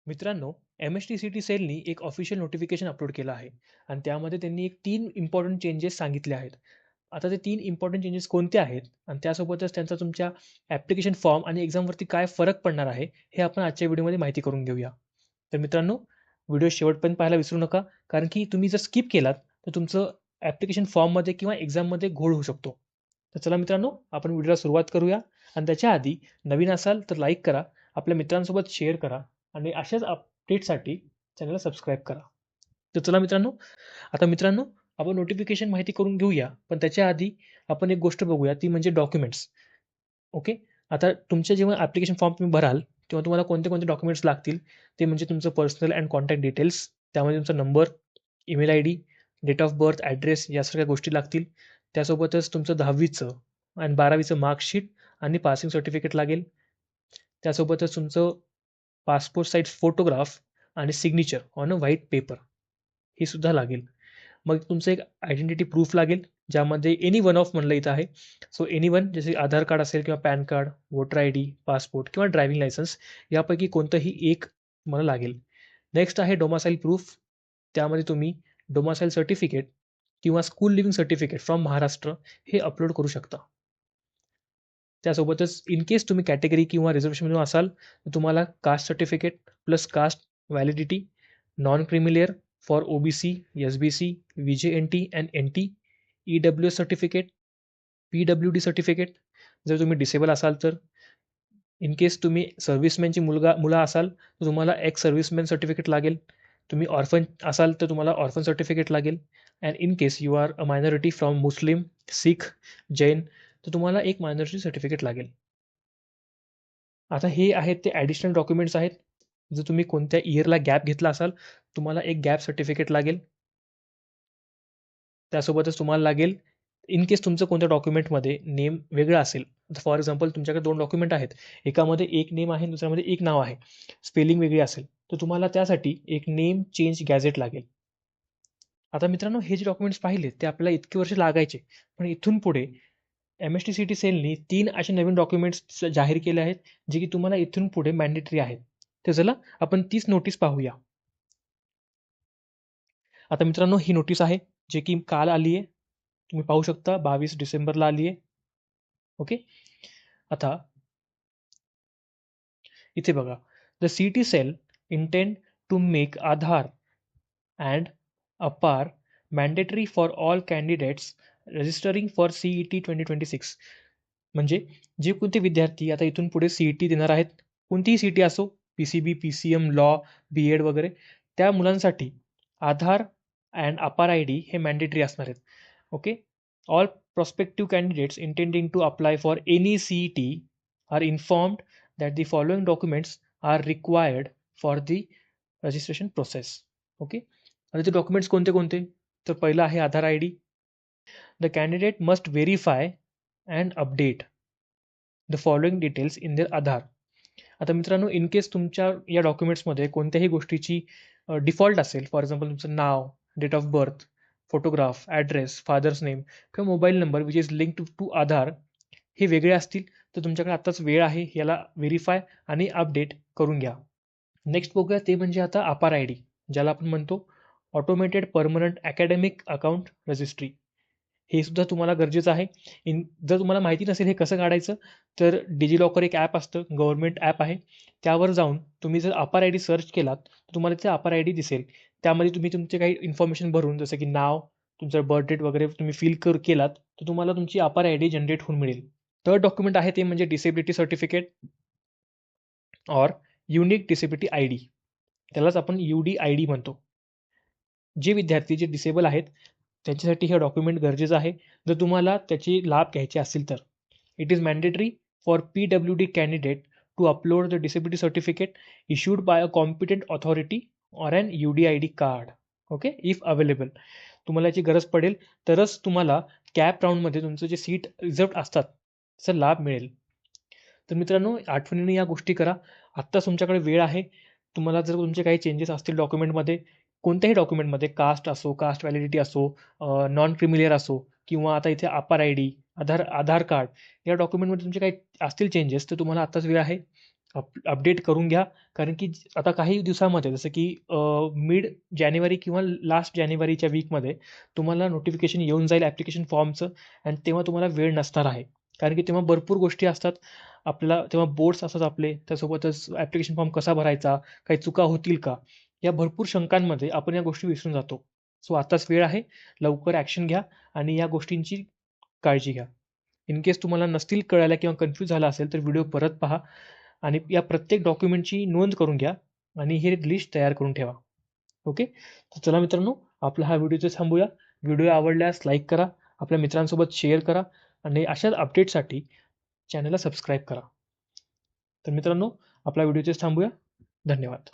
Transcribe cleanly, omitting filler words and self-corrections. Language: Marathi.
मित्रांनो, MSTCT सेलनी एक ऑफिशियल नोटिफिकेशन अपलोड केलं आहे आणि त्यामध्ये त्यांनी एक 3 इम्पोर्टंट चेंजेस सांगितले आहेत. आता ते 3 इम्पोर्टंट चेंजेस कोणते आहेत आणि त्यासोबतच त्यांचा तुमच्या ॲप्लिकेशन फॉर्म आणि एक्झामवरती काय फरक पडणार आहे, हे आपण आजच्या व्हिडिओमध्ये माहिती करून घेऊया. तर मित्रांनो, व्हिडिओ शेवटपर्यंत पाहायला विसरू नका, कारण की तुम्ही जर स्किप केलात, तर तुमचं ॲप्लिकेशन फॉर्ममध्ये किंवा एक्झाममध्ये घोळ होऊ शकतो. तर चला मित्रांनो, आपण व्हिडिओला सुरुवात करूया आणि त्याच्या आधी नवीन असाल तर लाईक करा, आपल्या मित्रांसोबत शेअर करा आणि अशाच अपडेटसाठी चॅनलला सबस्क्राईब करा. तर चला मित्रांनो, आता मित्रांनो आपण नोटिफिकेशन माहिती करून घेऊया. पण त्याच्या आधी आपण एक गोष्ट बघूया, ती म्हणजे डॉक्युमेंट्स. ओके. आता तुमचे जेव्हा ॲप्लिकेशन फॉर्म तुम्ही भराल, तेव्हा तुम्हाला कोणते डॉक्युमेंट्स लागतील, ते म्हणजे तुमचं पर्सनल अँड कॉन्टॅक्ट डिटेल्स, त्यामध्ये तुमचा number, email ID, date of birth, address यासारख्या गोष्टी लागतील. त्यासोबतच तुमचं 10वीचं आणि 12वीचं मार्कशीट आणि पासिंग सर्टिफिकेट लागेल. त्यासोबतच तुमचं पासपोर्ट साइज फोटोग्राफ आणि signature on a white paper हे सुद्धा लागेल. मग तुमचं एक आयडेंटिटी प्रूफ लागेल, ज्यामध्ये एनी वन ऑफ म्हणलं इथं आहे. सो एनी वन, जसे आधार कार्ड असेल किंवा pan card, voter I D, passport किंवा ड्रायव्हिंग लायसन्स यापैकी कोणतंही एक तुम्हाला लागेल. नेक्स्ट आहे डोमासाईल प्रूफ. त्यामध्ये तुम्ही डोमासाईल सर्टिफिकेट किंवा school living certificate from Maharashtra हे अपलोड करू शकता. त्यासोबतच इन केस तुम्ही कॅटेगरी किंवा रिझर्वेशनमधून असाल, तर तुम्हाला caste certificate plus caste validity, non creamy layer for OBC, SBC, VJNT and NT, EWS certificate, PWD certificate जर तुम्ही डिसेबल असाल तर. इन केस तुम्ही सर्व्हिसमॅनची मुलं असाल, तर तुम्हाला एक्स सर्व्हिसमॅन सर्टिफिकेट लागेल. तुम्ही ऑर्फन असाल तर तुम्हाला ऑर्फन सर्टिफिकेट लागेल. And in case you are a minority from Muslim, Sikh, Jain, तर तुम्हाला एक मायनॉरिटी सर्टिफिकेट लागेल. आता हे आहेत ते ॲडिशनल डॉक्युमेंट्स आहेत. जर तुम्ही कोणत्या इयरला गॅप घेतला असाल, तुम्हाला एक गॅप सर्टिफिकेट लागेल. त्यासोबतच तुम्हाला लागेल, इन केस तुमचं कोणत्या डॉक्युमेंटमध्ये नेम वेगळा असेल. फॉर एक्झाम्पल तुमच्याकडे 2 डॉक्युमेंट आहेत. एकामध्ये एक नेम आहे, दुसऱ्यामध्ये एक नाव आहे. स्पेलिंग वेगळी असेल, तर तुम्हाला त्यासाठी एक नेम चेंज गॅझेट लागेल. आता मित्रांनो, हे जे डॉक्युमेंट्स पाहिले ते आपल्याला इतके वर्ष लागायचे. पण इथून पुढे MSTCT सेलनी 3 असे नवीन डॉक्युमेंट्स जाहीर केले आहेत, जे की तुम्हाला इथून पुढे मॅन्डेटरी आहेत. तर चला आपण तीच नोटीस पाहूया. आता मित्रांनो, ही नोटीस आहे, जे की काल आली आहे. तुम्ही पाहू शकता 22 डिसेंबरला आली आहे. ओके. आता इथे बघा, the CT cell intend to make Aadhaar and Apaar mandatory for all candidates registering for CET 2026. म्हणजे जे कोणते विद्यार्थी आता इथून पुढे CET देणार आहेत, कोणतीही CET असो, PCB, PCM, लॉ, B.Ed वगैरे, त्या मुलांसाठी आधार अँड अपार आय डी हे मॅन्डेटरी असणार आहेत. Okay. All prospective candidates intending to apply for any CET are informed that the following documents are required for the registration process. Okay. आता ते डॉक्युमेंट्स कोणते कोणते? तर पहिलं आहे Aadhaar I D. The candidate must verify and update the following details in their Aadhaar. आता मित्रांनो, इन केस तुमच्या या डॉक्युमेंट्समध्ये कोणत्याही गोष्टीची डिफॉल्ट असेल, फॉर एक्झाम्पल तुमचं नाव, date of birth, photograph, address, father's name किंवा mobile number which is link to Aadhaar हे वेगळे असतील, तर तुमच्याकडे आत्ताच वेळ आहे याला व्हेरीफाय आणि अपडेट करून घ्या. नेक्स्ट बघूया, ते म्हणजे आता अपार आय डी, ज्याला आपण म्हणतो automated permanent academic account registry. हे सुद्धा तुम्हाला गरजेचं आहे. जर तुम्हाला माहिती नसेल हे कसं काढायचं, तर डिजिलॉकर एक ॲप असतं, गव्हर्नमेंट ॲप आहे. त्यावर जाऊन तुम्ही जर अपार आय डी सर्च केलात, तर तुम्हाला तिथे अपार आय डी दिसेल. त्यामध्ये तुम्ही तुमचे काही इन्फॉर्मेशन भरून, जसं की नाव, तुमचं बर्थ डेट वगैरे तुम्ही केलात, तर तुम्हाला तुमची अपार आय डी जनरेट होऊन मिळेल. थर्ड डॉक्युमेंट आहे ते म्हणजे disability certificate or unique disability I D. त्यालाच आपण UDID म्हणतो. जे विद्यार्थी जे डिसेबल आहेत, त्यांच्यासाठी हे डॉक्युमेंट गरजेचं आहे, जर तुम्हाला त्याचे लाभ घ्यायचे असतील तर. It is mandatory for PWD candidate to upload the disability certificate issued by a competent authority or an UDID card. Okay, if available. तुम्हाला याची गरज पडेल तरच तुम्हाला कॅप राऊंडमध्ये तुमचं जे सीट रिझर्व्ड असतात त्याचा लाभ मिळेल. तर मित्रांनो, आठवणीने या गोष्टी करा. आत्ताच तुमच्याकडे वेळ आहे. तुम्हाला जर तुमचे काही चेंजेस असतील डॉक्युमेंटमध्ये, कोणत्याही डॉक्युमेंटमध्ये, कास्ट असो, कास्ट व्हॅलिडिटी असो, नॉन क्रिमिलियर असो, किंवा आता इथे अपार आय डी, आधार कार्ड, या डॉक्युमेंटमध्ये तुमचे काही असतील चेंजेस, तर तुम्हाला आत्ताच वेळ आहे. अपडेट करून घ्या. कारण की आता काही दिवसामध्ये जसं की मिड जानेवारी किंवा लास्ट जानेवारीच्या वीकमध्ये तुम्हाला नोटिफिकेशन येऊन जाईल ॲप्लिकेशन फॉर्मचं आणि तेव्हा तुम्हाला वेळ नसणार आहे. कारण की तेव्हा भरपूर गोष्टी असतात. आपल्याला तेव्हा बोर्ड्स असतात आपले, त्यासोबतच ॲप्लिकेशन फॉर्म कसा भरायचा, काही चुका होतील का? या भरपूर शंकांमध्ये आपण या गोष्टी विसरून जातो. सो आताच वेळ आहे. लवकर ॲक्शन घ्या आणि या गोष्टींची काळजी घ्या. इन केस तुम्हाला नसतील कळाल्या किंवा कन्फ्यूज झाला असेल तर व्हिडिओ परत पहा आणि या प्रत्येक डॉक्युमेंटची नोंद करून घ्या आणि हे लिस्ट तयार करून ठेवा. ओके. तर चला मित्रांनो, आपला हा व्हिडिओ इथे थांबूया. व्हिडिओ आवडल्यास लाईक करा, आपल्या मित्रांसोबत शेअर करा आणि अशाच अपडेटसाठी चॅनलला सबस्क्राईब करा. तर मित्रांनो, आपला व्हिडिओ इथेच थांबूया. धन्यवाद.